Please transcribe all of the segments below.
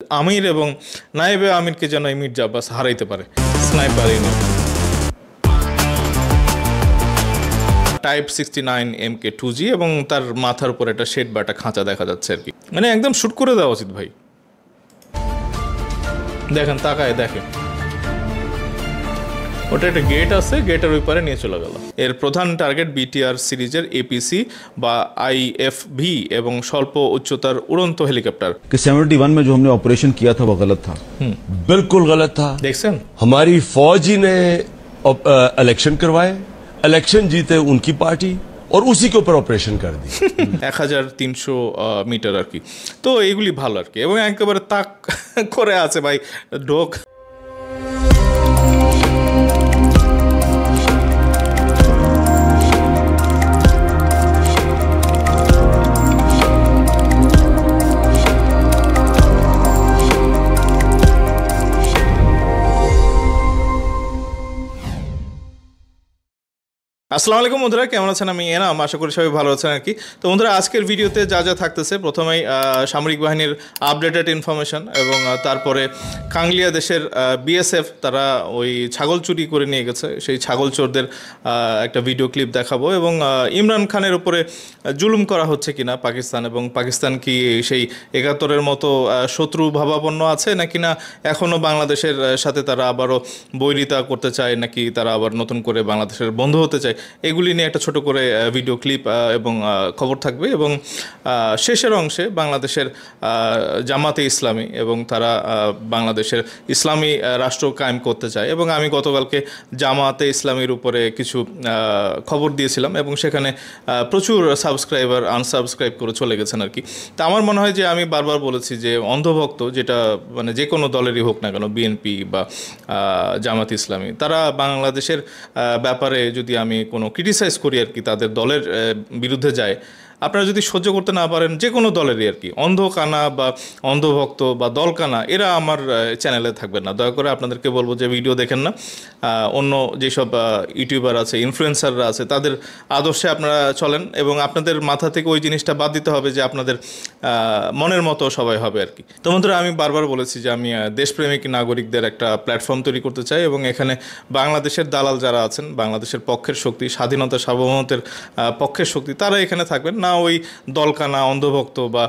আমির এবং নায়েবে আমিরকে যেন এই মির্জা আব্বাস হারাইতে পারে। স্নাইপার ইউনিট টাইপ 69 MK2G এবং তার মাথার উপর একটা শেড বা একটা খাঁচা দেখা যাচ্ছে আর কি, মানে একদম শুট করে দেওয়া উচিত ভাই। দেখেন তাকায় দেখেন, ওটা একটা গেট আছে, গেটের ওই পারে নিয়ে চলে গেল। এর প্রধান টার্গেট বিটিআর সিরিজের এপিসি বা আইএফভি এবং স্বল্প উচ্চতার উড়ন্ত হেলিকপ্টার। 71 में जो हमने ऑपरेशन किया था वो गलत था, बिल्कुल गलत था। দেখছেন हमारी फौज ही ने इलेक्शन करवाए, इलेक्शन जीते उनकी पार्टी और उसी के ऊपर ऑपरेशन कर दी। 1300 মিটার আর কি। তো এইগুলি ভালো আর কি, এবং একেবারে তাক করে আছে ভাই ঢোক। আসসালামু আলাইকুম বন্ধুরা, কেমন আছেন? আমি এনাম, আশা করি সবাই ভালো আছেন আর কি। তো বন্ধুরা, আজকের ভিডিওতে যা যা থাকতেছে, প্রথমেই সামরিক বাহিনীর আপডেটেড ইনফরমেশন, এবং তারপরে কাংলিয়া দেশের বিএসএফ তারা ওই ছাগল চুরি করে নিয়ে গেছে, সেই ছাগল চোরদের একটা ভিডিও ক্লিপ দেখাবো, এবং ইমরান খানের উপরে জুলুম করা হচ্ছে কিনা পাকিস্তান, এবং পাকিস্তান কি সেই 71-এর মতো শত্রু ভাবাপন্ন আছে নাকি না এখনও বাংলাদেশের সাথে তারা আবারও বৈরিতা করতে চায়, নাকি তারা আবার নতুন করে বাংলাদেশের বন্ধু হতে চায়, এগুলি নিয়ে একটা ছোট করে ভিডিও ক্লিপ এবং খবর থাকবে। এবং শেষের অংশে বাংলাদেশের জামাতে ইসলামী এবং তারা বাংলাদেশের ইসলামী রাষ্ট্র কায়েম করতে চায়, এবং আমি গতকালকে জামাতে ইসলামীর উপরে কিছু খবর দিয়েছিলাম, এবং সেখানে প্রচুর সাবস্ক্রাইবার আনসাবস্ক্রাইব করে চলে গেছেন আর কি। তা আমার মনে হয় যে আমি বারবার বলেছি যে অন্ধভক্ত, যেটা মানে যে কোনো দলেরই হোক না কেন, বিএনপি বা জামাত ইসলামী, তারা বাংলাদেশের ব্যাপারে যদি আমি কোনো ক্রিটিসাইজ করি আর কি, তাদের দলের বিরুদ্ধে যায়, আপনারা যদি সহ্য করতে না পারেন, যে কোনো দলেরই আর কি, অন্ধকানা বা অন্ধভক্ত বা দলকানা, এরা আমার চ্যানেলে থাকবেন না। দয়া করে আপনাদেরকে বলবো যে ভিডিও দেখেন না, অন্য যেসব ইউটিউবার আছে, ইনফ্লুয়েন্সাররা আছে, তাদের আদর্শে আপনারা চলেন, এবং আপনাদের মাথা থেকে ওই জিনিসটা বাদ দিতে হবে যে আপনাদের মনের মতো সবাই হবে আর কি। তো বন্ধুরা, আমি বারবার বলেছি যে আমি দেশপ্রেমিক নাগরিকদের একটা প্ল্যাটফর্ম তৈরি করতে চাই, এবং এখানে বাংলাদেশের দালাল যারা আছেন, বাংলাদেশের পক্ষের শক্তি, স্বাধীনতা সার্বভৌমত্বের পক্ষের শক্তি, তারা এখানে থাকবেন না। ওই দলকানা অন্ধভক্ত বা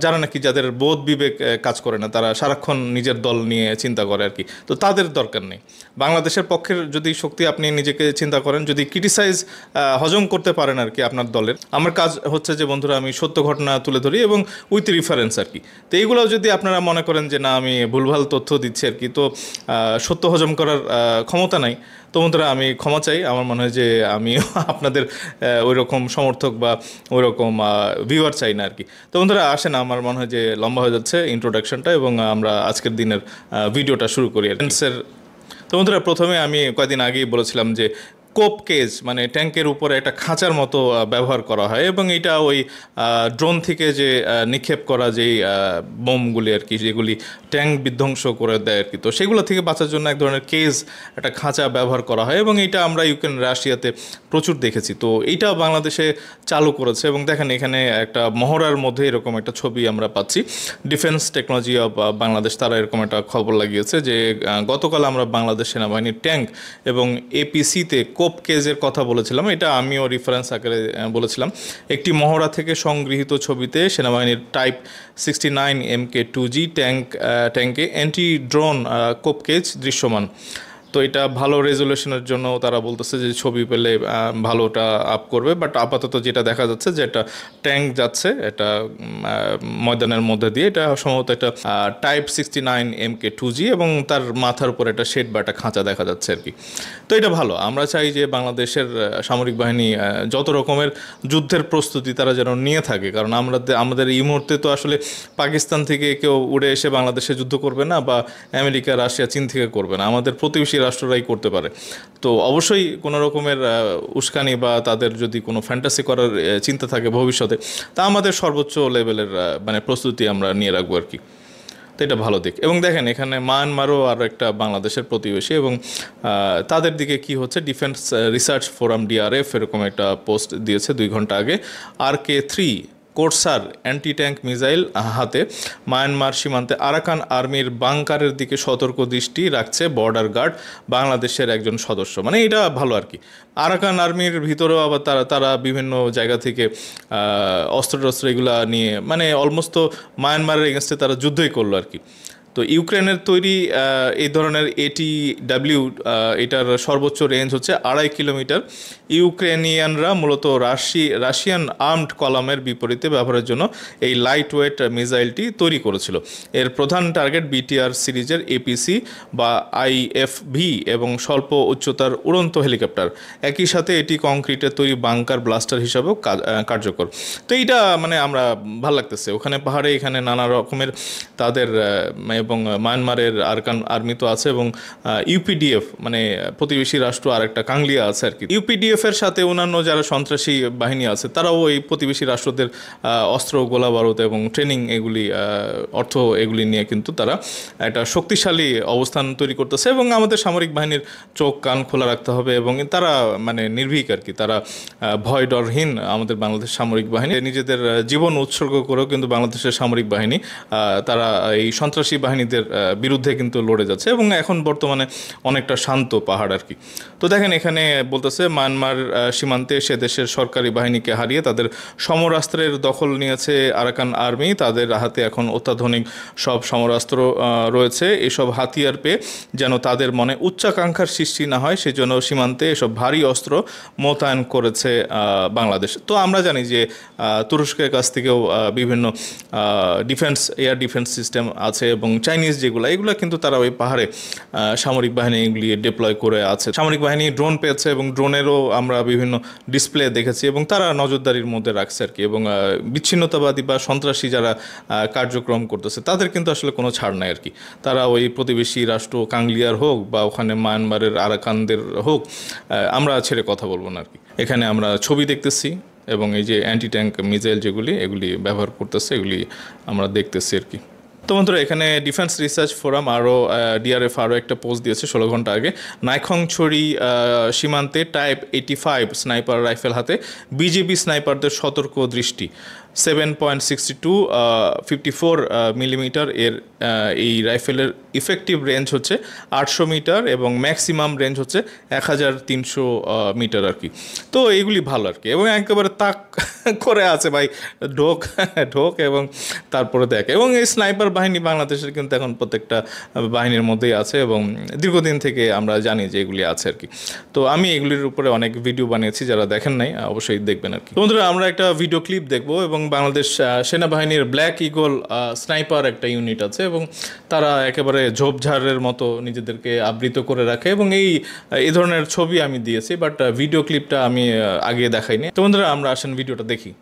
যারা নাকি যাদের বোধ বিবেক কাজ করে না, তারা সারাক্ষণ নিজের দল নিয়ে চিন্তা করে আর কি, তো তাদের দরকার নেই। বাংলাদেশের পক্ষের যদি শক্তি আপনি নিজেকে চিন্তা করেন, যদি ক্রিটিসাইজ হজম করতে পারেন আর কি আপনার দলের, আমার কাজ হচ্ছে যে বন্ধুরা আমি সত্য ঘটনা তুলে ধরি এবং উইথ রিফারেন্স আর কি। তো এইগুলো যদি আপনারা মনে করেন যে না আমি ভুলভাল তথ্য দিচ্ছি আর কি, তো সত্য হজম করার ক্ষমতা নাই, তো বন্ধুরা আমি ক্ষমা চাই। আমার মনে হয় যে আমি আপনাদের ওই রকম সমর্থক বা ওই রকম ভিউয়ার চাই না আর কি। তো বন্ধুরা আসেন, আমার মনে হয় যে লম্বা হয়ে যাচ্ছে ইন্ট্রোডাকশনটা, এবং আমরা আজকের দিনের ভিডিওটা শুরু করি আর কি। তো বন্ধুরা, প্রথমে আমি কয়েকদিন আগেই বলেছিলাম যে কোপ কেজ মানে ট্যাঙ্কের উপরে একটা খাঁচার মতো ব্যবহার করা হয়, এবং এটা ওই ড্রোন থেকে যে নিক্ষেপ করা যেই বোমগুলি আর কি, যেগুলি ট্যাঙ্ক বিধ্বংস করে দেয় আর কি, তো সেগুলো থেকে বাঁচার জন্য এক ধরনের কেজ, একটা খাঁচা ব্যবহার করা হয়, এবং এটা আমরা ইউক্রেন রাশিয়াতে প্রচুর দেখেছি। তো এইটা বাংলাদেশে চালু করেছে, এবং দেখেন এখানে একটা মহড়ার মধ্যে এরকম একটা ছবি আমরা পাচ্ছি। ডিফেন্স টেকনোলজি অফ বাংলাদেশ তারা এরকম একটা খবর লাগিয়েছে যে গতকাল আমরা বাংলাদেশ সেনাবাহিনীর ট্যাঙ্ক এবং এপিসিতে কোপ কেজের কথা বলেছিলাম, এটা আমিও রেফারেন্স আকারে বলেছিলাম। একটি মহড়া থেকে সংগৃহীত ছবিতে সেনাবাহিনীর টাইপ 69 MK2G ট্যাঙ্কে অ্যান্টি ড্রোন কোপ কেজ দৃশ্যমান। তো এটা ভালো রেজলিউশনের জন্য তারা বলতেছে যে ছবি পেলে ভালোটা আপ করবে, বাট আপাতত যেটা দেখা যাচ্ছে যে একটা ট্যাঙ্ক যাচ্ছে এটা ময়দানের মধ্যে দিয়ে, এটা সম্ভবত একটা টাইপ 69 MK2G এবং তার মাথার উপর একটা শেড বা একটা খাঁচা দেখা যাচ্ছে আর কি। তো এটা ভালো, আমরা চাই যে বাংলাদেশের সামরিক বাহিনী যত রকমের যুদ্ধের প্রস্তুতি তারা যেন নিয়ে থাকে, কারণ আমাদের এই মুহূর্তে তো আসলে পাকিস্তান থেকে কেউ উড়ে এসে বাংলাদেশে যুদ্ধ করবে না, বা আমেরিকা রাশিয়া চীন থেকে করবে না, আমাদের প্রতিবেশী রাষ্ট্ররাই করতে পারে। তো অবশ্যই কোনো রকমের উস্কানি বা তাদের যদি কোনো ফ্যান্টাসি করার চিন্তা থাকে ভবিষ্যতে, তা আমাদের সর্বোচ্চ লেভেলের মানে প্রস্তুতি আমরা নিয়ে রাখবো আর কি। তো এটা ভালো দিক। এবং দেখেন এখানে মায়ানমারও আর একটা বাংলাদেশের প্রতিবেশী, এবং তাদের দিকে কি হচ্ছে, ডিফেন্স রিসার্চ ফোরাম ডিআরএফ এরকম একটা পোস্ট দিয়েছে 2 ঘন্টা আগে। RK3 কোরসার অ্যান্টি ট্যাঙ্ক মিসাইল হাতে মায়ানমার সীমান্তে আরাকান আর্মির বাংকারের দিকে সতর্ক দৃষ্টি রাখছে বর্ডার গার্ড বাংলাদেশের একজন সদস্য। মানে এটা ভালো আর কি। আরাকান আর্মির ভিতরেও আবার তারা বিভিন্ন জায়গা থেকে অস্ত্র টস্ত্র এগুলা নিয়ে মানে অলমোস্ট মায়ানমারের এগেনস্টে তারা যুদ্ধই করলো আর কি। তো ইউক্রেনের তৈরি এই ধরনের ATW এটার সর্বোচ্চ রেঞ্জ হচ্ছে 2.5 কিলোমিটার। ইউক্রেনিয়ানরা মূলত রাশিয়ান আর্মড কলামের বিপরীতে ব্যবহারের জন্য এই লাইট ওয়েট মিসাইলটি তৈরি করেছিল। এর প্রধান টার্গেট BTR সিরিজের APC বা IFV এবং স্বল্প উচ্চতার উড়ন্ত হেলিকপ্টার। একই সাথে এটি কংক্রিটের তৈরি বাংকার ব্লাস্টার হিসাবেও কার্যকর। তো এইটা মানে আমরা ভালো লাগতেছে। ওখানে পাহাড়ে এখানে নানা রকমের তাদের এবং মায়ানমারের আরাকান আর্মি তো আছে এবং UPDF মানে প্রতিবেশী রাষ্ট্র আর একটা কাংলিয়া আছে আর কি। UPDF এর সাথে অন্যান্য যারা সন্ত্রাসী বাহিনী আছে তারাও এই প্রতিবেশী রাষ্ট্রদের অস্ত্র গোলা বারুদ এবং ট্রেনিং এগুলি অর্থ এগুলি নিয়ে কিন্তু তারা একটা শক্তিশালী অবস্থান তৈরি করতেছে এবং আমাদের সামরিক বাহিনীর চোখ কান খোলা রাখতে হবে এবং তারা মানে নির্ভীক আর কি। তারা ভয় ডরহীন আমাদের বাংলাদেশ সামরিক বাহিনী নিজেদের জীবন উৎসর্গ করেও কিন্তু বাংলাদেশের সামরিক বাহিনী তারা এই সন্ত্রাসী বাহিনীদের বিরুদ্ধে কিন্তু লড়ে যাচ্ছে এবং এখন বর্তমানে অনেকটা শান্ত পাহাড় আর কি। তো দেখেন এখানে বলতেছে মায়ানমার সীমান্তে সে দেশের সরকারি বাহিনীকে হারিয়ে তাদের সমরাস্ত্রের দখল নিয়েছে আরাকান আর্মি। তাদের হাতে এখন অত্যাধুনিক সব সমরাস্ত্র রয়েছে। এসব হাতিয়ার পেয়ে যেন তাদের মনে উচ্চাকাঙ্ক্ষার সৃষ্টি না হয় সেজন্য সীমান্তে এসব ভারী অস্ত্র মোতায়েন করেছে বাংলাদেশ। তো আমরা জানি যে তুরস্কের কাছ থেকেও বিভিন্ন এয়ার ডিফেন্স সিস্টেম আছে এবং চাইনিজ এগুলো কিন্তু তারা ওই পাহাড়ে সামরিক বাহিনী এগুলি ডিপ্লয় করে আছে। সামরিক বাহিনী ড্রোন পেয়েছে এবং ড্রোনেরও আমরা বিভিন্ন ডিসপ্লে দেখেছি এবং তারা নজরদারির মধ্যে রাখছে আর কি। এবং বিচ্ছিন্নতাবাদী বা সন্ত্রাসী যারা কার্যক্রম করতেছে তাদের কিন্তু আসলে কোনো ছাড় নাই আর কি। তারা ওই প্রতিবেশী রাষ্ট্র কাংলিয়ার হোক বা ওখানে মায়ানমারের আরাকানদের হোক, আমরা ছেড়ে কথা বলবো না আর কি। এখানে আমরা ছবি দেখতেছি এবং এই যে অ্যান্টি ট্যাঙ্ক মিসাইল এগুলি ব্যবহার করতেছে এগুলি আমরা দেখতেছি আর কি। তো বন্ধুরা এখানে ডিফেন্স রিসার্চ ফোরাম DRF আরও একটা পোস্ট দিয়েছে 16 ঘন্টা আগে। নাইখংছড়ি সীমান্তে টাইপ 85 স্নাইপার রাইফেল হাতে বিজিবি স্নাইপারদের সতর্ক দৃষ্টি। 7.62 54 মিলিমিটার এর এই রাইফেলের ইফেক্টিভ রেঞ্জ হচ্ছে 800 মিটার এবং ম্যাক্সিমাম রেঞ্জ হচ্ছে 1300 মিটার আর কি। তো এইগুলি ভালো আর কি এবং একেবারে তাক করে আছে ভাই, ঢোক এবং তারপরে দেখ। এবং এই স্নাইপার বাহিনী বাংলাদেশের কিন্তু এখন প্রত্যেকটা বাহিনীর মধ্যেই আছে এবং দীর্ঘদিন থেকে আমরা জানি যে এগুলি আছে আর কি। তো আমি এগুলির উপরে অনেক ভিডিও বানিয়েছি, যারা দেখেন নাই অবশ্যই দেখবেন আর কি। বন্ধুরা আমরা একটা ভিডিও ক্লিপ দেখবো এবং বাংলাদেশ সেনাবাহিনীর ব্ল্যাক ইগল স্নাইপার একটা ইউনিট আছে এবং তারা একেবারে ঝোপঝাড়ের মতো নিজেদেরকে আবৃত করে রাখে এবং এই ধরনের ছবি আমি দিয়েছি, বাট ভিডিও ক্লিপটা আমি আগে দেখাইনি। তো বন্ধুরা আমরা আসেন ভিডিওটা দেখি।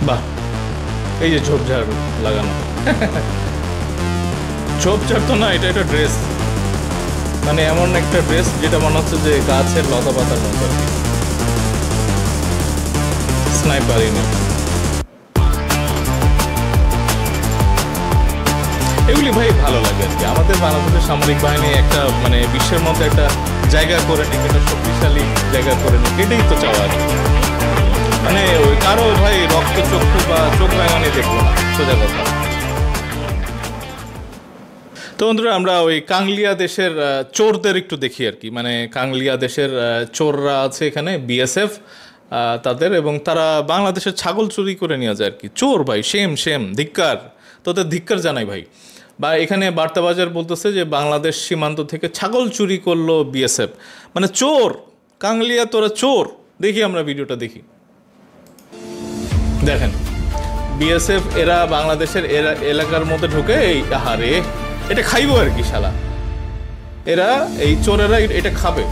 বাহ, এই যে ঝোপঝাড় লাগানো, ঝোপঝাড় তো না, এটা একটা ড্রেস, মানে এমন একটা ড্রেস যেটা মনে হচ্ছে যে গাছের লতা পাতার মতো আর কি। স্নাইপার ইউনিট এগুলি ভাই ভালো লাগে আর কি। আমাদের বাংলাদেশের সামরিক বাহিনী একটা মানে বিশ্বের মধ্যে একটা জায়গা করে নিক, একটা শক্তিশালী জায়গা করে নিক, এটাই তো চাওয়া আর কি। মানে ওই কারো ভাই রক্ত চক্ষু বা চোখ রাঙানি দেখবো না, সোজা কথা। তো বন্ধুরা আমরা ওই কাংলিয়া দেশের চোরদের একটু দেখি আর কি। মানে কাংলিয়া দেশের চোররা আছে এখানে, BSF তাদের, এবং তারা বাংলাদেশের ছাগল চুরি করে নিয়ে যায় আর কি। চোর ভাই, সেম ধিক্কার, তোদের ধিক্কার জানাই ভাই। বা এখানে বার্তাবাজার বলতেছে যে বাংলাদেশ সীমান্ত থেকে ছাগল চুরি করলো BSF, মানে চোর কাংলিয়া, তোরা চোর। দেখি আমরা ভিডিওটা দেখি, দেখেন BSF এরা বাংলাদেশের এলাকার মধ্যে ঢুকে এই আহারে এটা খাইবো আর কি শালা, এরা এই চোরেরা এটা খাবে।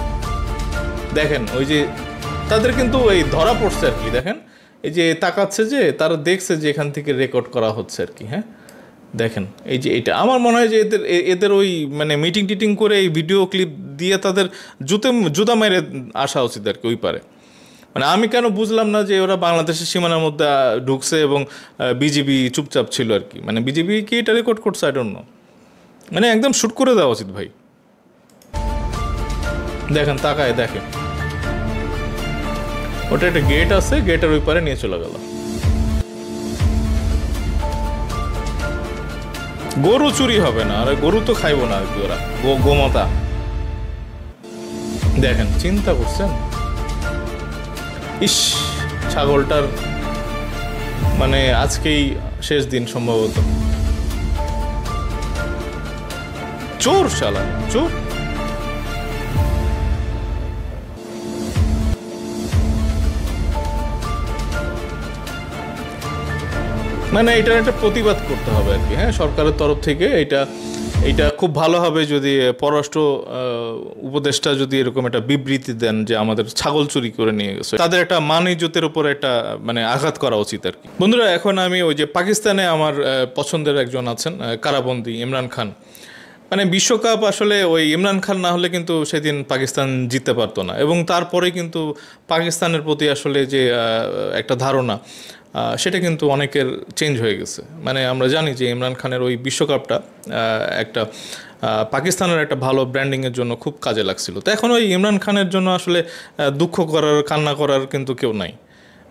দেখেন ওই যে তাদের কিন্তু এই ধরা পড়ছে আর কি। দেখেন এই যে তাকাচ্ছে, যে তারা দেখছে যে এখান থেকে রেকর্ড করা হচ্ছে আর কি। হ্যাঁ দেখেন এই যে এটা, আমার মনে হয় যে এদের ওই মানে মিটিং করে এই ভিডিও ক্লিপ দিয়ে তাদের জুতা মেরে আসা উচিত আর কি ওই পারে। মানে আমি কেন বুঝলাম না যে ওরা বাংলাদেশের সীমানার মধ্যে ঢুকছে এবং বিজিবি চুপচাপ ছিল আর কি। মানে বিজিবি কি এটা রেকর্ড করছে, আই ডোন্ট নো। মানে একদম শুট করে দেওয়া উচিত ভাই। দেখেন তাকায় দেখেন, ওটা একটা গেট আছে, গেটের ওই পারে নিয়ে চলে গেল। গরু চুরি হবে না, আরে গরু তো খাইবো না আর কি ওরা, গোমাতা। দেখেন চিন্তা করছেন, ইস ছাগলটার মানে আজকেই শেষ দিন সম্ভবত। চোর শালা, চোর। মানে এটার একটা প্রতিবাদ করতে হবে আর কি, হ্যাঁ, সরকারের তরফ থেকে। এটা খুব ভালো হবে যদি পররাষ্ট্র উপদেষ্টা যদি এরকম একটা বিবৃতি দেন যে আমাদের ছাগল চুরি করে নিয়ে গেছে, তাদের একটা মান ইজ্জতের উপর একটা মানে আঘাত করা উচিত আর কি। বন্ধুরা, এখন আমি ওই যে পাকিস্তানে আমার পছন্দের একজন আছেন কারাবন্দী ইমরান খান। মানে বিশ্বকাপ আসলে ওই ইমরান খান না হলে কিন্তু সেদিন পাকিস্তান জিততে পারতো না, এবং তারপরে কিন্তু পাকিস্তানের প্রতি আসলে যে একটা ধারণা সেটা কিন্তু অনেকের চেঞ্জ হয়ে গেছে। মানে আমরা জানি যে ইমরান খানের ওই বিশ্বকাপটা একটা পাকিস্তানের একটা ভালো ব্র্যান্ডিংয়ের জন্য খুব কাজে লাগছিল। তো এখন ওই ইমরান খানের জন্য আসলে দুঃখ করার, কান্না করার কিন্তু কেউ নাই।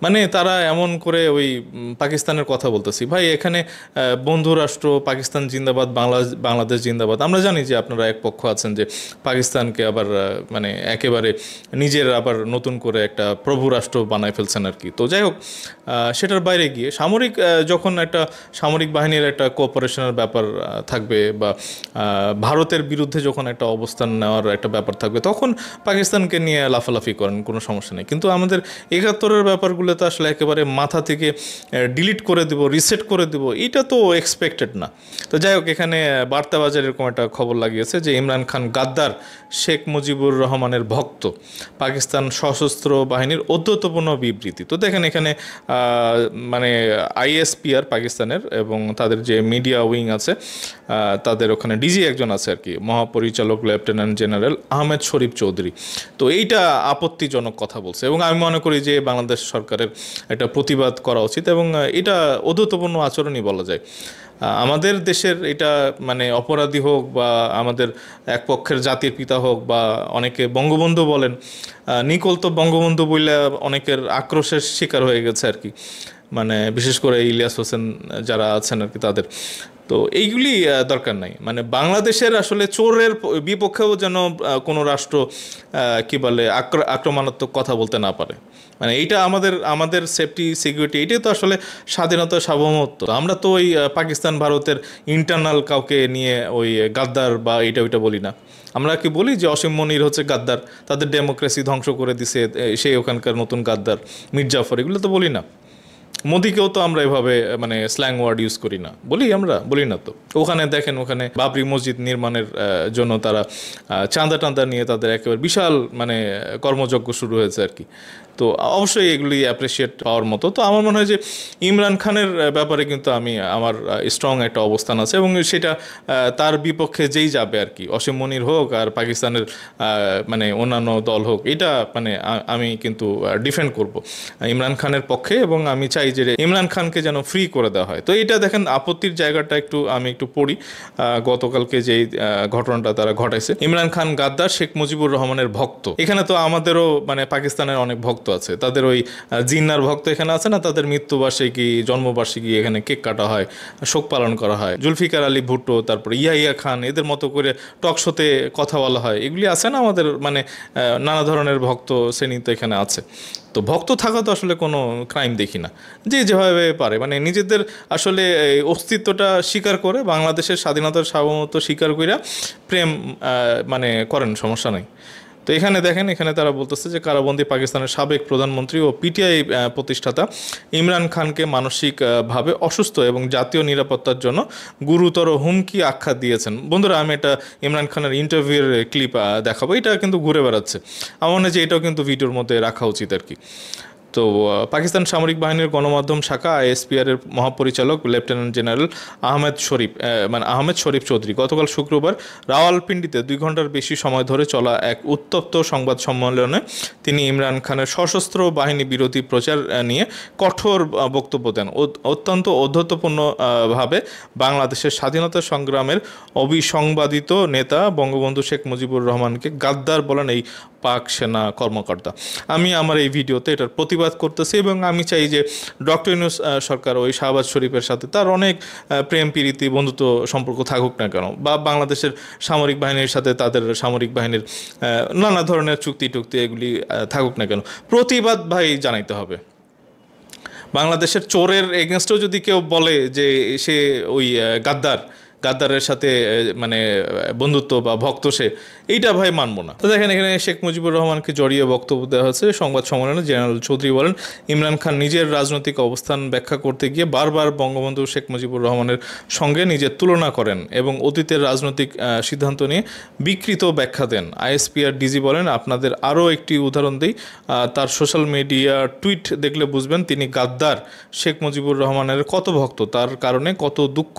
মানে তারা এমন করে ওই পাকিস্তানের কথা বলতেছি, ভাই এখানে বন্ধু রাষ্ট্র পাকিস্তান জিন্দাবাদ, বাংলাদেশ জিন্দাবাদ। আমরা জানি যে আপনারা এক পক্ষ আছেন যে পাকিস্তানকে আবার মানে একেবারে নিজের আবার নতুন করে একটা প্রভু রাষ্ট্র বানায় ফেলছেন আর কি। তো যাই হোক, সেটার বাইরে গিয়ে সামরিক যখন একটা সামরিক বাহিনীর একটা কোঅপারেশনের ব্যাপার থাকবে, বা ভারতের বিরুদ্ধে যখন একটা অবস্থান নেওয়ার একটা ব্যাপার থাকবে, তখন পাকিস্তানকে নিয়ে লাফালাফি করেন, কোনো সমস্যা নেই। কিন্তু আমাদের ৭১-এর ব্যাপারগুলো তো আসলে একেবারে মাথা থেকে ডিলিট করে দেব, রিসেট করে দেব, এটা তো এক্সপেক্টেড না। তো যাই হোক, এখানে বার্তাবাজার এরকম একটা খবর লাগিয়েছে যে ইমরান খান গাদ্দার, শেখ মুজিবুর রহমানের ভক্ত, পাকিস্তান সশস্ত্র বাহিনীর ঔদ্ধত্যপূর্ণ বিবৃতি। তো দেখেন এখানে মানে আইএসপিআর পাকিস্তানের এবং তাদের যে মিডিয়া উইং আছে, তাদের ওখানে ডিজি একজন আছে আর কি, মহাপরিচালক লেফটেন্যান্ট জেনারেল আহমেদ শরীফ চৌধুরী। তো এইটা আপত্তিজনক কথা বলছে, এবং আমি মনে করি যে বাংলাদেশ সরকারের একটা প্রতিবাদ করা উচিত, এবং এটা ঔদ্ধত্যপূর্ণ আচরণই বলা যায়। আমাদের দেশের এটা মানে অপরাধী হোক, বা আমাদের এক পক্ষের জাতির পিতা হোক, বা অনেকে বঙ্গবন্ধু বলেন, নিকোল তো বঙ্গবন্ধু বললে অনেকের আক্রোশের শিকার হয়ে গেছে আর কি, মানে বিশেষ করে ইলিয়াস হোসেন যারা আছেন আর কি তাদের। তো এইগুলি দরকার নাই। মানে বাংলাদেশের আসলে চোরের বিপক্ষেও যেন কোনো রাষ্ট্র কি বলে আক্রমণাত্মক কথা বলতে না পারে। মানে এইটা আমাদের সেফটি সিকিউরিটি, এটাই তো আসলে স্বাধীনতা, সার্বভৌমত্ব। আমরা তো ওই পাকিস্তান ভারতের ইন্টারনাল কাউকে নিয়ে ওই গাদ্দার বা এইটা ওইটা বলি না। আমরা কি বলি যে অসীম মনির হচ্ছে গাদ্দার, তাদের ডেমোক্রেসি ধ্বংস করে দিছে, সেই ওখানকার নতুন গাদ্দার মির্জাফর, এগুলো তো বলি না। মোদিকেও তো আমরা এভাবে মানে স্ল্যাং ওয়ার্ড ইউজ করি না, বলি না তো। ওখানে দেখেন, ওখানে বাবরি মসজিদ নির্মাণের জন্য তারা চাঁদা নিয়ে তাদের একেবারে বিশাল মানে কর্মযজ্ঞ শুরু হয়েছে আর কি। তো অবশ্যই এগুলি অ্যাপ্রিসিয়েট পাওয়ার মতো। তো আমার মনে হয় যে ইমরান খানের ব্যাপারে কিন্তু আমার স্ট্রং একটা অবস্থান আছে, এবং সেটা তার বিপক্ষে যেই যাবে আর কি, অসীম মনির হোক আর পাকিস্তানের মানে অন্যান্য দল হোক, এটা মানে আমি কিন্তু ডিফেন্ড করব ইমরান খানের পক্ষে, এবং আমি চাই যে ইমরান খানকে যেন ফ্রি করে দেওয়া হয়। তো এটা দেখেন আপত্তির জায়গাটা আমি একটু পড়ি, গতকালকে যেই ঘটনাটা তারা ঘটাইছে। ইমরান খান গাদ্দার, শেখ মুজিবুর রহমানের ভক্ত। এখানে তো আমাদেরও মানে পাকিস্তানের অনেক ভক্ত আছে, তাদের ওই জিন্নার ভক্ত এখানে আছে না, তাদের মৃত্যুবার্ষিকী, জন্মবার্ষিকী এখানে কেক কাটা হয়, শোক পালন করা হয়। জুলফিকার আলী ভুট্টো, তারপর ইয়াহিয়া খান, এদের মতো করে টক শোতে কথা বলা হয়, এগুলি আছে না আমাদের, মানে নানা ধরনের ভক্ত শ্রেণী তো এখানে আছে। তো ভক্ত থাকা তো আসলে কোনো ক্রাইম দেখি না, যে যেভাবে পারে মানে নিজেদের আসলে অস্তিত্বটা স্বীকার করে, বাংলাদেশের স্বাধীনতার সার্বভৌমত্ব স্বীকার কইরা প্রেম মানে করেন, সমস্যা নাই। তো এখানে দেখেন, এখানে তারা বলতেছে যে কারাবন্দী পাকিস্তানের সাবেক প্রধানমন্ত্রী ও পিটিআই প্রতিষ্ঠাতা ইমরান খানকে মানসিকভাবে অসুস্থ এবং জাতীয় নিরাপত্তার জন্য গুরুতর হুমকি আখ্যা দিয়েছেন। বন্ধুরা, আমি এটা ইমরান খানের ইন্টারভিউর ক্লিপ দেখাবো, এটা কিন্তু ঘুরে বেড়াচ্ছে, আমার মনে হয় যে এটাও কিন্তু ভিডিওর মধ্যে রাখা উচিত আর কি। তো পাকিস্তান সামরিক বাহিনীর গণমাধ্যম শাখা আইএসপিআর এর মহাপরিচালক লেফটেন্যান্ট জেনারেল আহমেদ শরীফ চৌধুরী গতকাল শুক্রবার রাওয়ালপিন্ডিতে 2 ঘন্টার বেশি সময় ধরে চলা এক উত্তপ্ত সংবাদ সম্মেলনে তিনি ইমরান খানের সশস্ত্র বাহিনী বিরোধী প্রচার নিয়ে কঠোর বক্তব্য দেন। অত্যন্ত ঔদ্ধত্যপূর্ণ ভাবে বাংলাদেশের স্বাধীনতা সংগ্রামের অবিসংবাদিত নেতা বঙ্গবন্ধু শেখ মুজিবুর রহমানকে গাদ্দার বলেন এই পাক সেনা কর্মকর্তা। আমি আমার এই ভিডিওতে এটার প্রতিবাদ করতেছি এবং আমি চাই যে ডক্টর ইউনূস সরকার ওই শাহবাজ শরীফের সাথে তার অনেক প্রেম প্রীতি বন্ধুত্ব সম্পর্ক থাকুক না কেন, বা বাংলাদেশের সামরিক বাহিনীর সাথে তাদের সামরিক বাহিনীর নানা ধরনের চুক্তি টুক্তি এগুলি থাকুক না কেন, প্রতিবাদ ভাই জানাইতে হবে। বাংলাদেশের চোরের এগেনস্টেও যদি কেউ বলে যে সে ওই গাদ্দারের সাথে মানে বন্ধুত্ব বা ভক্ত সে, এইটা ভাই মানবো না। তো দেখেন এখানে শেখ মুজিবুর রহমানকে জড়িয়ে বক্তব্য দেওয়া হয়েছে সংবাদ সম্মেলনে। জেনারেল চৌধুরী বলেন, ইমরান খান নিজের রাজনৈতিক অবস্থান ব্যাখ্যা করতে গিয়ে বারবার বঙ্গবন্ধু শেখ মুজিবুর রহমানের সঙ্গে নিজের তুলনা করেন এবং অতীতের রাজনৈতিক সিদ্ধান্ত নিয়ে বিকৃত ব্যাখ্যা দেন। আইএসপিআর ডিজি বলেন, আপনাদের আরও একটি উদাহরণ দিই, তার সোশ্যাল মিডিয়া টুইট দেখলে বুঝবেন তিনি গাদ্দার শেখ মুজিবুর রহমানের কত ভক্ত, তার কারণে কত দুঃখ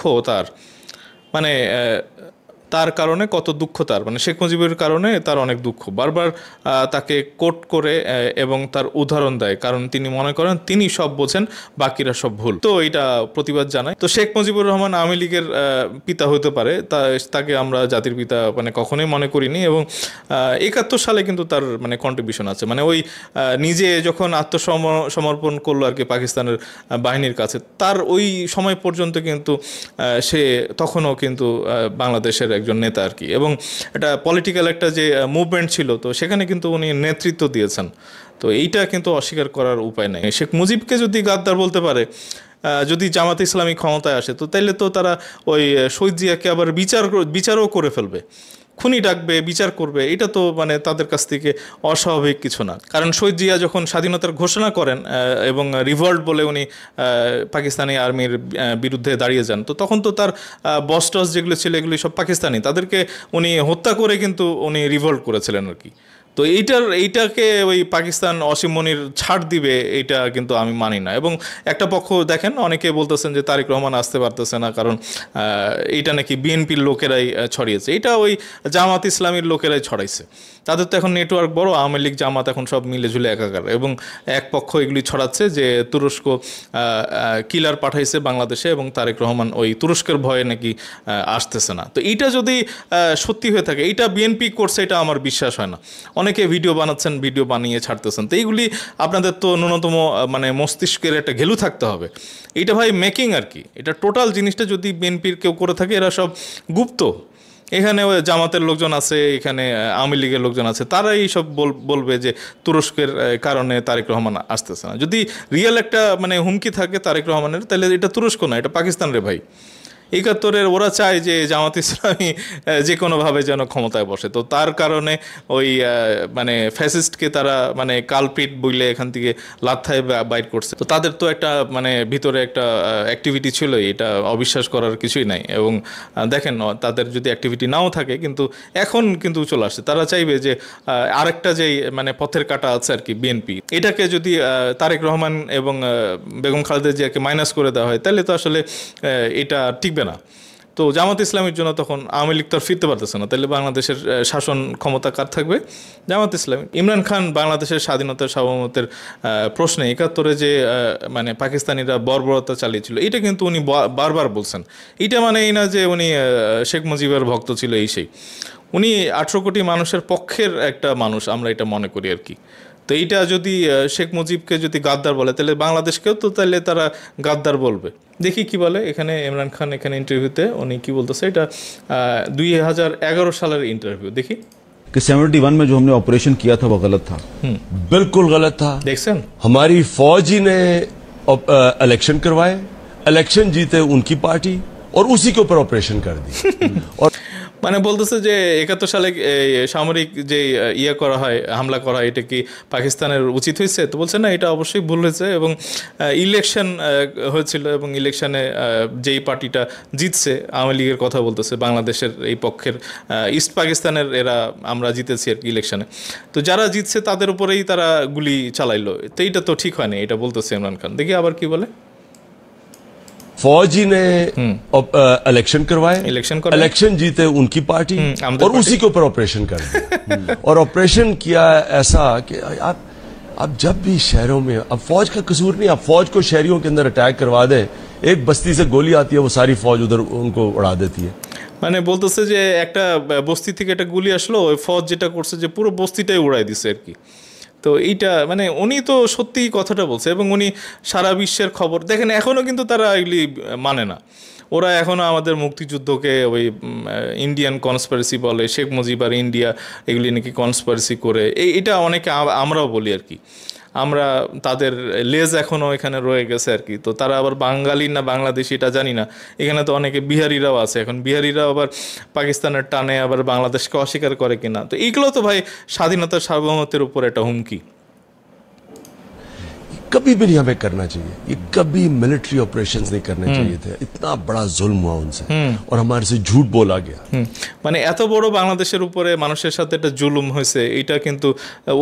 তার কারণে কত দুঃখ তার মানে শেখ মুজিবের কারণে তার অনেক দুঃখ। বারবার তাকে কোট করে এবং তার উদাহরণ দেয়, কারণ তিনি মনে করেন তিনি সব বোঝেন, বাকিরা সব ভুল। তো এটা প্রতিবাদ জানায়। তো শেখ মুজিবুর রহমান আওয়ামী লীগের পিতা হতে পারে, তাকে আমরা জাতির পিতা মানে কখনোই মনে করিনি, এবং 71 সালে কিন্তু তার মানে কন্ট্রিবিউশন আছে, মানে ওই নিজে যখন আত্মসমর্পণ করলো আর কি পাকিস্তানের বাহিনীর কাছে, তার ওই সময় পর্যন্ত কিন্তু সে তখনও কিন্তু বাংলাদেশের একজন নেতা আর কি, এবং এটা পলিটিক্যাল একটা যে মুভমেন্ট ছিল, তো সেখানে কিন্তু উনি নেতৃত্ব দিয়েছেন। তো এইটা কিন্তু অস্বীকার করার উপায় নেই। শেখ মুজিবকে যদি গাদ্দার বলতে পারে, যদি জামাত ইসলামী ক্ষমতায় আসে, তো তাইলে তো তারা ওই শহীদ জিয়াকে আবার বিচারও করে ফেলবে, খুনি ডাকবে, বিচার করবে। এটা তো মানে তাদের কাছ থেকে অস্বাভাবিক কিছু না। কারণ শহীদ জিয়া যখন স্বাধীনতার ঘোষণা করেন এবং রিভল্ট বলে উনি পাকিস্তানি আর্মির বিরুদ্ধে দাঁড়িয়ে যান, তো তখন তো তার বস টস যেগুলো ছিল এগুলি সব পাকিস্তানি, তাদেরকে উনি হত্যা করে কিন্তু উনি রিভল্ট করেছিলেন আর কি। তো এইটাকে ওই পাকিস্তান অসীম মনির ছাড় দিবে, এইটা কিন্তু আমি মানি না। এবং একটা পক্ষ দেখেন অনেকে বলতেছেন যে তারেক রহমান আসতে পারতেছে না, কারণ এইটা নাকি বিএনপির লোকেরাই ছড়িয়েছে। এটা ওই জামাত ইসলামীর লোকেরাই ছড়াইছে, তাদের তো এখন নেটওয়ার্ক বড়, আওয়ামী লীগ জামাত এখন সব মিলে ঝুলে একাকার। এবং এক পক্ষ এগুলি ছড়াচ্ছে যে তুরস্ক কিলার পাঠাইছে বাংলাদেশে এবং তারেক রহমান ওই তুরস্কের ভয়ে নাকি আসতেছে না। তো এইটা যদি সত্যি হয়ে থাকে, এইটা বিএনপি করছে, এটা আমার বিশ্বাস হয় না। অনেকে ভিডিও বানাচ্ছেন, ভিডিও বানিয়ে ছাড়তেছেন, তো এইগুলি আপনাদের তো ন্যূনতম মানে মস্তিষ্কের একটা ঘেলু থাকতে হবে। এইটা ভাই মেকিং আর কি, এটা টোটাল জিনিসটা যদি বিএনপির কেউ করে থাকে, এরা সব গুপ্ত। এখানে জামাতের লোকজন আছে, এখানে আওয়ামী লীগের লোকজন আছে, তারাই সব বলবে যে তুরস্কের কারণে তারেক রহমান আসতেছে না। যদি রিয়েল একটা মানে হুমকি থাকে তারেক রহমানের, তাহলে এটা তুরস্ক না, এটা পাকিস্তান রে ভাই। 71-এর ওরা চায় যে জামাত ইসলামী যে কোনোভাবে যেন ক্ষমতায় বসে, তো তার কারণে ওই মানে ফ্যাসিস্টকে তারা মানে কালপ্রিট বইলে এখান থেকে লাথায় বাইট করছে। তো তাদের তো একটা মানে ভিতরে একটা অ্যাক্টিভিটি ছিল, এটা অবিশ্বাস করার কিছুই নাই। এবং দেখেন তাদের যদি অ্যাক্টিভিটি নাও থাকে, কিন্তু এখন কিন্তু চলে আসছে, তারা চাইবে যে আরেকটা যেই মানে পথের কাটা আছে আর কি বিএনপি, এটাকে যদি তারেক রহমান এবং বেগম খালেদা জিয়াকে মাইনাস করে দেওয়া হয়, তাহলে তো আসলে এটা টিকবে না। তো জামাত ইসলামের জন্য তখন আওয়ামী লীগ তো আর ফিরতে পারতেছে না, তাহলে বাংলাদেশের শাসন ক্ষমতা কার থাকবে? জামাত ইসলামী। ইমরান খান বাংলাদেশের স্বাধীনতার সার্বভৌমত্বের প্রশ্নে 71-এ যে মানে পাকিস্তানিরা বর্বরতা চালিয়েছিল, এটা কিন্তু উনি বারবার বলছেন। এটা মানে এই না যে উনি শেখ মুজিবের ভক্ত ছিল, এই সেই। উনি 18 কোটি মানুষের পক্ষের একটা মানুষ, আমরা এটা মনে করি আর কি। তো এইটা যদি শেখ মুজিবকে যদি গাদ্দার বলে, তাহলে বাংলাদেশকেও তো তাহলে তারা গাদ্দার বলবে। দেখি কি বলে এখানে ইমরান খান এখানে ইন্টারভিউতে উনি কি বলতেছে। এটা 2011 सालेर इंटरव्यू देखिए कि 71 में जो हमने ऑपरेशन किया था वो गलत था। बिल्कुल गलत था। देखसेन हमारी फौज ही ने इलेक्शन करवाए, इलेक्शन जीते उनकी पार्टी और उसी के ऊपर ऑपरेशन कर दी। और মানে বলতেছে যে 71 সালে সামরিক যে ইয়ে করা হয়, হামলা করা হয়, এটা কি পাকিস্তানের উচিত হয়েছে? তো বলছে না, এটা অবশ্যই ভুল হয়েছে। এবং ইলেকশন হয়েছিল এবং ইলেকশনে যেই পার্টিটা জিতছে, আওয়ামী লীগের কথা বলতেছে, বাংলাদেশের এই পক্ষের ইস্ট পাকিস্তানের এরা, আমরা জিতেছি আর কি ইলেকশনে। তো যারা জিতছে তাদের উপরেই তারা গুলি চালাইলো। তো এইটা তো ঠিক হয়নি, এটা বলতেছে ইমরান খান। দেখি আবার কি বলে। फौजी ने इलेक्शन करवाए, इलेक्शन जीते उनकी पार्टी और उसी के ऊपर ऑपरेशन कर दिया। और ऑपरेशन किया ऐसा कि आप जब भी शहरों में, अब फौज का कसूर नहीं, आप फौज को शहरियों के अंदर अटैक करवा दे, एक बस्ती से गोली आती है, वो सारी फौज उधर उनको उड़ा देती है। মানে বলতেছে যে একটা বস্তি থেকে একটা গুলি আসলো, ওই ফৌজ যেটা করছে যে পুরো বস্তিটাই উড়াই দিছে আর কি। তো এইটা মানে উনি তো সত্যিই কথাটা বলছে, এবং উনি সারা বিশ্বের খবর দেখেন। এখনও কিন্তু তারা এগুলি মানে না। ওরা এখনও আমাদের মুক্তিযুদ্ধকে ওই ইন্ডিয়ান কনস্পিরেসি বলে, শেখ মুজিব আর ইন্ডিয়া এগুলি নাকি কনস্পিরেসি করে, এটা অনেকে আমরাও বলি আর কি। আমরা তাদের লেজ এখনও এখানে রয়ে গেছে আর কি। তো তারা আবার বাঙালি না বাংলাদেশি এটা জানি না। এখানে তো অনেকে বিহারিরাও আছে, এখন বিহারিরাও আবার পাকিস্তানের টানে আবার বাংলাদেশকে অস্বীকার করে কিনা। তো এইগুলো তো ভাই স্বাধীনতার সার্বভৌমত্বের উপর একটা হুমকি। कभी भी नहीं हमें करना चाहिए, ये कभी मिलिट्री ऑपरेशंस नहीं करने चाहिए थे। इतना बड़ा जुल्म हुआ उनसे और हमारे से झूठ बोला गया। মানে এত বড় বাংলাদেশের উপরে মানুষের সাথে একটা জুলুম হয়েছে, এটা কিন্তু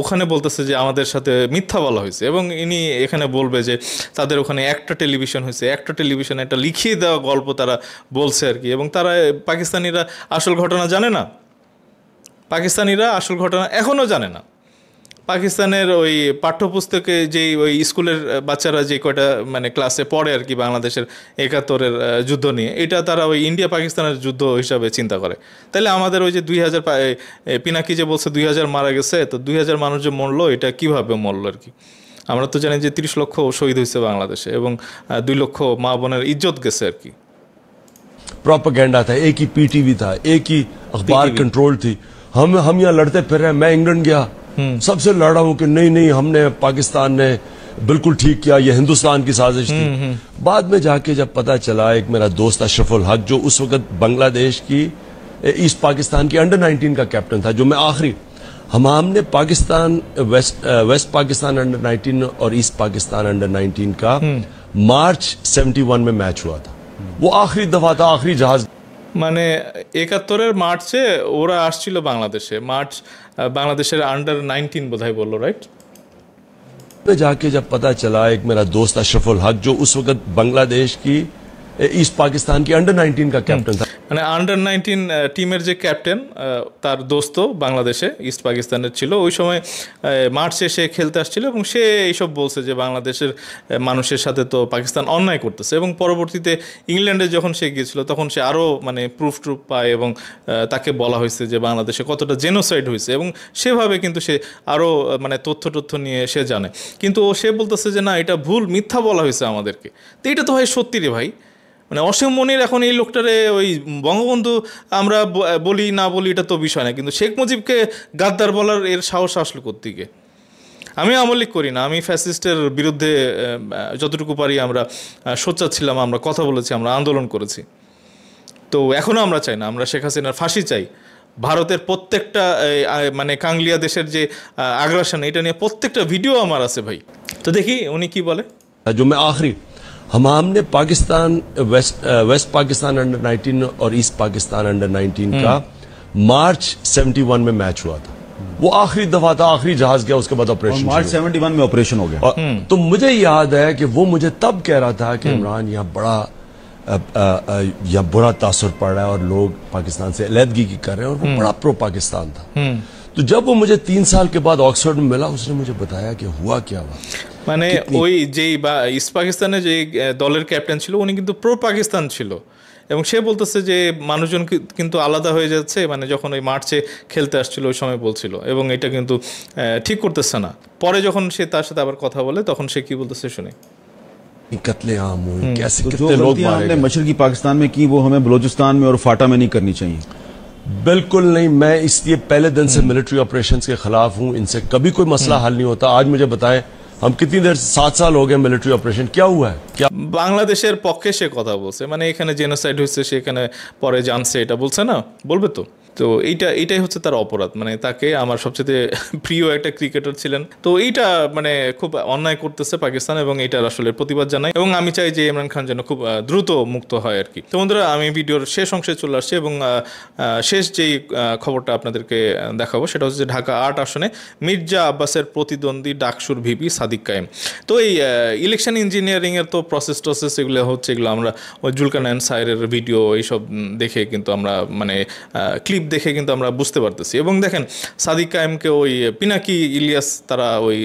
ওখানে বলতেছে যে আমাদের সাথে মিথ্যা বলা হয়েছে। এবং ইনি এখানে বলবে যে তাদের ওখানে একটা টেলিভিশন হয়েছে, একটা টেলিভিশনে একটা লিখিয়ে দেওয়া গল্প তারা বলছে আর কি। এবং তারা, পাকিস্তানিরা আসল ঘটনা জানে না, পাকিস্তানিরা আসল ঘটনা এখনও জানে না। পাকিস্তানের ওই পাঠ্যপুস্তকে যেই ওই স্কুলের বাচ্চারা যে কয়টা মানে ক্লাসে পড়ে আর কি বাংলাদেশের 71-এর যুদ্ধ নিয়ে, এটা তারা ওই ইন্ডিয়া পাকিস্তানের যুদ্ধ হিসাবে চিন্তা করে। তাহলে আমাদের ওই যে 2000 পিনাকি যে বলছে 2000 মারা গেছে, তো 2000 মানুষ যে মরলো, এটা কিভাবে মরলো আর কি। আমরা তো জানি যে 30 লক্ষ শহীদ হয়েছে বাংলাদেশে, এবং 2 লক্ষ মা বোনের ইজ্জত গেছে আর কি। प्रोपेगेंडा था, एक ही पीटीवी था, एक ही अखबार कंट्रोल थी। हम यहाँ लड़ते फिर रहे। मैं इंग्लैंड गया, सबसे लड़ा हूं कि नहीं नहीं, हमने, पाकिस्तान ने बिल्कुल ठीक किया, ये हिंदुस्तान की साजिश थी। बाद में जाके जब पता चला, एक मेरा दोस्त अशरफुल हक जो उस वक्त बांग्लादेश की ईस्ट पाकिस्तान की अंडर 19 का कैप्टन था, जो मैं आखिरी, हमने पाकिस्तान वेस्ट पाकिस्तान अंडर 19 और ईस्ट पाकिस्तान अंडर 19 का मार्च 71 में मैच हुआ था। वो आखिरी दफा था, आखिरी जहाज। মানে 71-এর মার্চে ওরা আসছিল বাংলাদেশে, মার্চ বাংলাদেশের अंडर 19 বোধহয় বললো, রাইট? में जाके जब पता चला, एक मेरा दोस्त अशरफुल हक जो उस वक्त बांग्लादेश की ईस्ट पाकिस्तान की अंडर 19 का कैप्टन था, মানে अंडर 19 টিমের যে ক্যাপ্টেন, তার দোস্ত বাংলাদেশে ইস্ট পাকিস্তানের ছিল ওই সময়। মার্চে সে খেলতে আসছিল এবং সে এইসব বলছে যে বাংলাদেশের মানুষের সাথে তো পাকিস্তান অন্যায় করতেছে। এবং পরবর্তীতে ইংল্যান্ডে যখন সে গিয়েছিল, তখন সে আরও মানে প্রুফ পায়, এবং তাকে বলা হয়েছে যে বাংলাদেশে কতটা জেনোসাইড হয়েছে, এবং সেভাবে কিন্তু সে আরও মানে তথ্য নিয়ে সে জানে। কিন্তু সে বলতেছে যে না, এটা ভুল, মিথ্যা বলা হয়েছে আমাদেরকে। তো এটা তো ভাই সত্যি রে ভাই। মানে অসীম মনির এখন এই লোকটারে ওই বঙ্গবন্ধু আমরা বলি না বলি এটা তো বিষয় না, কিন্তু শেখ মুজিবকে গাদ্দার বলার এর সাহস আসলো কোত্থেকে? আমি আওয়ামী লীগ করি না, আমি ফ্যাসিস্টের বিরুদ্ধে যতটুকু পারি আমরা সোচ্চার ছিলাম, আমরা কথা বলেছি, আমরা আন্দোলন করেছি। তো এখনও আমরা চাই না, আমরা শেখ হাসিনার ফাঁসি চাই। ভারতের প্রত্যেকটা মানে কাংলিয়া দেশের যে আগ্রাসন, এটা নিয়ে প্রত্যেকটা ভিডিও আমার আছে ভাই। তো দেখি উনি কি বলে। जो मैं आखिरी, हमने पाकिस्तान वेस्ट पाकिस्तान अंडर 19 और ईस्ट पाकिस्तान अंडर 19 का मार्च 71 में मैच हुआ था। वो आखिरी दफा था, आखिरी जहाज गया, उसके बाद ऑपरेशन, मार्च 71 में ऑपरेशन हो गया। तो मुझे याद है कि वो मुझे तब कह रहा था कि इमरान यहाँ बड़ा या बुरा तासुर पड़ रहा है और लोग पाकिस्तान से अलहदगी की कर रहे हैं, और वो बड़ा प्रो पाकिस्तान था। तो जब वो मुझे 3 साल के बाद ऑक्सफोर्ड में मिला, उसने मुझे बताया कि हुआ क्या हुआ। মানে ওই যেই বা ইস্ট পাকিস্তানের যে দলের ক্যাপ্টেন ছিল, উনি কিন্তু প্রো পাকিস্তান ছিল, এবং সে বলতেছে যে মানুষজন কিন্তু আলাদা হয়ে যাচ্ছে, মানে যখন ওই মার্চে খেলতে আসছিল ওই সময় বলছিল, এবং এটা কিন্তু ঠিক করতেছে না। পরে যখন সে তার साथ আবার কথা বলে, তখন সে কি বলতেছে শুনে। कत्लेआम हुए, कैसे तो जो कितने लोग गलतियां मारे हमने गए। मशरकी पाकिस्तान में की, वो हमें बलूचिस्तान में और फाटा में नहीं करनी चाहिए। बिल्कुल नहीं, मैं इसलिए पहले दिन से मिलिट्री ऑपरेशंस के खिलाफ हूं। इनसे कभी कोई मसला हल नहीं होता। आज मुझे बताएं, हम कितनी देर 7 साल हो गए मिलिट्री ऑपरेशन, क्या हुआ है, क्या বাংলাদেশের পক্ষে সে কথা বলছে, মানে এখানে জেনোসাইড হয়েছে সেখানে পরে জানছে, এটা বলছে না, বলবে তো। তো এইটাই হচ্ছে তার অপরাধ, মানে তাকে আমার সবচেয়ে প্রিয় একটা ক্রিকেটার ছিলেন, তো এইটা মানে খুব অন্যায় করতেছে পাকিস্তান, এবং এইটার আসলে প্রতিবাদ জানাই, এবং আমি চাই যে ইমরান খান যেন খুব দ্রুত মুক্ত হয় আর কি। তো বন্ধুরা, আমি ভিডিওর শেষ অংশে চলে আসছি, এবং শেষ যেই খবরটা আপনাদেরকে দেখাবো সেটা হচ্ছে ঢাকা 8 আসনে মির্জা আব্বাসের প্রতিদ্বন্দ্বী ডাকসুর ভিপি সাদিক কায়েম। তো এই ইলেকশন ইঞ্জিনিয়ারিংয়ের তো প্রসেস এগুলো হচ্ছে, এগুলো আমরা ওই জুলকারনাইন সাহেরের ভিডিও এইসব দেখে কিন্তু আমরা মানে ক্লিপ দেখে কিন্তু আমরা বুঝতে পারতেছি। এবং দেখেন, সাদিক কায়েমকে ওই পিনাকি ইলিয়াস তারা ওই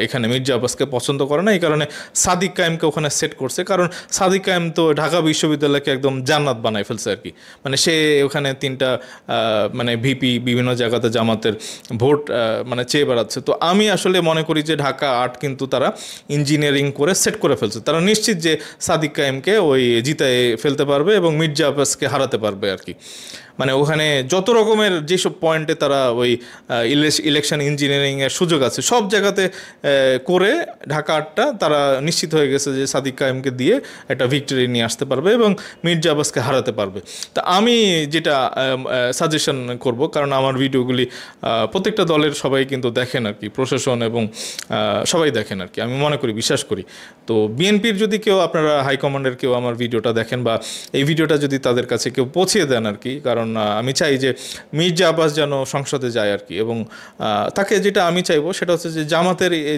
এখানে মির্জা আব্বাসকে পছন্দ করে না, এই কারণে সাদিক কায়েমকে ওখানে সেট করছে, কারণ সাদিক কায়েম তো ঢাকা বিশ্ববিদ্যালয়কে একদম জান্নাত বানায় ফেলছে আর কি। মানে সে ওখানে 3টা মানে ভিপি বিভিন্ন জায়গাতে জামাতের ভোট মানে চেয়ে বেড়াচ্ছে। তো আমি আসলে মনে করি যে ঢাকা 8 কিন্তু তারা ইঞ্জিনিয়ারিং করে সেট করে ফেলছে, তারা নিশ্চিত যে সাদিক কায়েমকে ওই জিতায় ফেলতে পারবে এবং মির্জা আব্বাসকে হারাতে পারবে আর কি। মানে ওখানে যত রকমের যেসব পয়েন্টে তারা ওই ইলেকশন ইঞ্জিনিয়ারিংয়ের সুযোগ আছে সব জায়গাতে করে ঢাকা 8টা তারা নিশ্চিত হয়ে গেছে যে সাদিক কায়েমকে দিয়ে একটা ভিক্টরি নিয়ে আসতে পারবে এবং মির্জা আব্বাসকে হারাতে পারবে। তা আমি যেটা সাজেশন করব, কারণ আমার ভিডিওগুলি প্রত্যেকটা দলের সবাই কিন্তু দেখেন আর কি, প্রশাসন এবং সবাই দেখেন আর কি, আমি মনে করি, বিশ্বাস করি। তো বিএনপির যদি কেউ, আপনারা হাইকমান্ডের কেউ আমার ভিডিওটা দেখেন বা এই ভিডিওটা যদি তাদের কাছে কেউ পৌঁছিয়ে দেন আর কি, কারণ আমি চাই যে মির্জা আব্বাস যেন সংসদে যায় আর কি। এবং তাকে যেটা আমি চাইবো সেটা হচ্ছে যে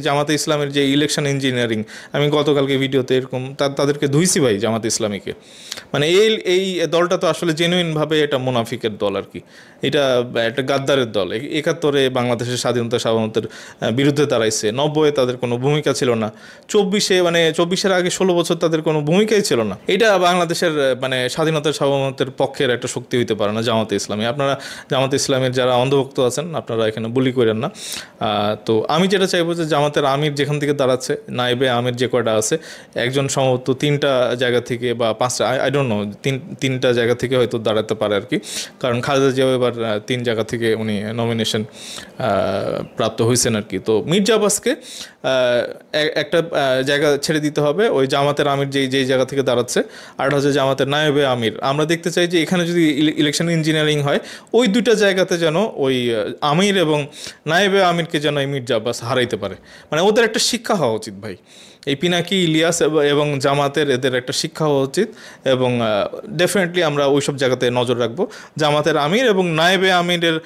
জামাতে ইসলামের যে ইলেকশন ইঞ্জিনিয়ারিং, আমি গতকালকে ভিডিওতে এরকম তাদেরকে ধুইছি ভাই জামাতে ইসলামীকে, মানে এই দলটা তো আসলে জেনুইনভাবে এটা মুনাফিকের দল আর কি, এটা একটা গাদ্দারের দল। 71-এ বাংলাদেশের স্বাধীনতা সাধারণতের বিরুদ্ধে দাঁড়াইছে, 90-এ তাদের কোনো ভূমিকা ছিল না, 24-এ মানে 24-এর আগে 16 বছর তাদের কোনো ভূমিকাই ছিল না। এটা বাংলাদেশের মানে স্বাধীনতার সাধারণতের পক্ষের একটা শক্তি হইতে পারে না জামাতে ইসলামী। আপনারা জামাতে ইসলামের যারা অন্ধভক্ত আছেন আপনারা এখানে বুলি করেন না। তো আমি যেটা চাইবো যে জামাতের আমির যেখান থেকে দাঁড়াচ্ছে, নাইবে আমির যে কয়টা আছে, একজন সম্ভবত 3টা জায়গা থেকে বা 5টা, আই ডোন্ট নো, 3টা জায়গা থেকে হয়তো দাঁড়াতে পারে আর কি, কারণ খালেদা জিয়া এবার 3 জায়গা থেকে উনি নমিনেশন প্রাপ্ত হয়েছেন আর কি। তো মির্জা আব্বাসকে একটা জায়গা ছেড়ে দিতে হবে, ওই জামাতের আমির যেই জায়গা থেকে দাঁড়াচ্ছে, আর হচ্ছে জামাতের নায়েবে আমির। আমরা দেখতে চাই যে এখানে যদি ইলেকশন ইঞ্জিনিয়ারিং হয়, ওই 2টা জায়গাতে যেন ওই আমির এবং নায়েবে আমিরকে যেন এই মির্জা আব্বাস হারাইতে পারে। মানে ওদের একটা শিক্ষা হওয়া উচিত ভাই, এই পিনাকি ইলিয়াস এবং জামাতের এদের একটা শিক্ষা হওয়া উচিত। এবং ডেফিনেটলি আমরা ওই সব জায়গাতে নজর রাখবো, জামাতের আমির এবং নায়েবে আমিরের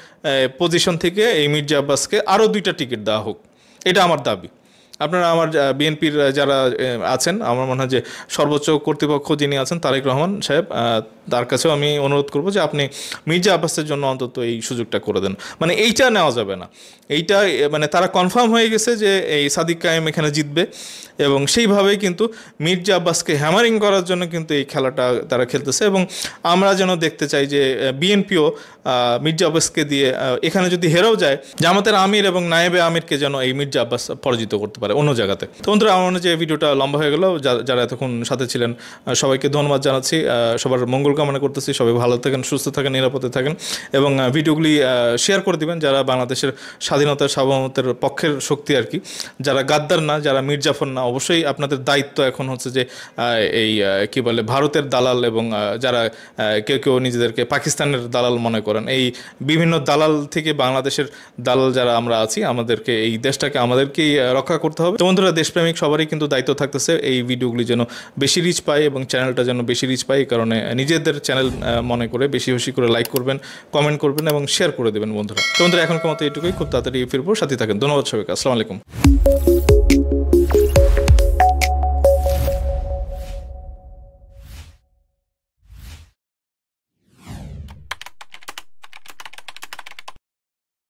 পজিশন থেকে এই মির্জা আব্বাসকে আরও 2টা টিকিট দেওয়া হোক, এটা আমার দাবি। আপনারা আমার বিএনপির যারা আছেন, আমার মনে হয় যে সর্বোচ্চ কর্তৃপক্ষ যিনি আছেন তারেক রহমান সাহেব, তার কাছেও আমি অনুরোধ করব যে আপনি মির্জা আব্বাসের জন্য অন্তত এই সুযোগটা করে দেন। মানে এইটা নেওয়া যাবে না, এইটা মানে তারা কনফার্ম হয়ে গেছে যে এই সাদিক কায়েম এখানে জিতবে, এবং সেইভাবেই কিন্তু মির্জা আব্বাসকে হ্যামারিং করার জন্য কিন্তু এই খেলাটা তারা খেলতেছে। এবং আমরা যেন দেখতে চাই যে বিএনপিও মির্জা আব্বাসকে দিয়ে এখানে যদি হেরেও যায়, জামাতের আমির এবং নায়েবে আমিরকে যেন এই মির্জা আব্বাস পরাজিত করতে পারে অন্য জায়গাতে। তো বন্ধুরা, আমার মনে হয় যে ভিডিওটা লম্বা হয়ে গেল, যারা এতক্ষণ সাথে ছিলেন সবাইকে ধন্যবাদ জানাচ্ছি, সবার মঙ্গল কামনা করতেছি, সবাই ভালো থাকেন, সুস্থ থাকেন, নিরাপদে থাকেন, এবং ভিডিওগুলি শেয়ার করে দিবেন যারা বাংলাদেশের স্বাধীনতার সার্বভৌমত্বের পক্ষের শক্তি আর কি, যারা গাদ্দার না, যারা মির্জাফর না। অবশ্যই আপনাদের দায়িত্ব এখন হচ্ছে যে এই কি বলে ভারতের দালাল এবং যারা কেউ নিজেদেরকে পাকিস্তানের দালাল মনে করেন, এই বিভিন্ন দালাল থেকে বাংলাদেশের দালাল যারা আমরা আছি, আমাদেরকে এই দেশটাকে আমাদেরকেই রক্ষা করতে হবে। তো বন্ধুরা, দেশপ্রেমিক সবারই কিন্তু দায়িত্ব থাকতেছে এই ভিডিওগুলি যেন বেশি রিচ পায় এবং চ্যানেলটা যেন বেশি রিচ পায়, এই কারণে নিজেদের চ্যানেল মনে করে বেশি বেশি করে লাইক করবেন, কমেন্ট করবেন এবং শেয়ার করে দেবেন বন্ধুরা। তো বন্ধুরা, এখনকার মতো এইটুকুই, খুব তাড়াতাড়ি ফিরবো, সাথে থাকেন। ধন্যবাদ সবাইকে, আসসালামু আলাইকুম।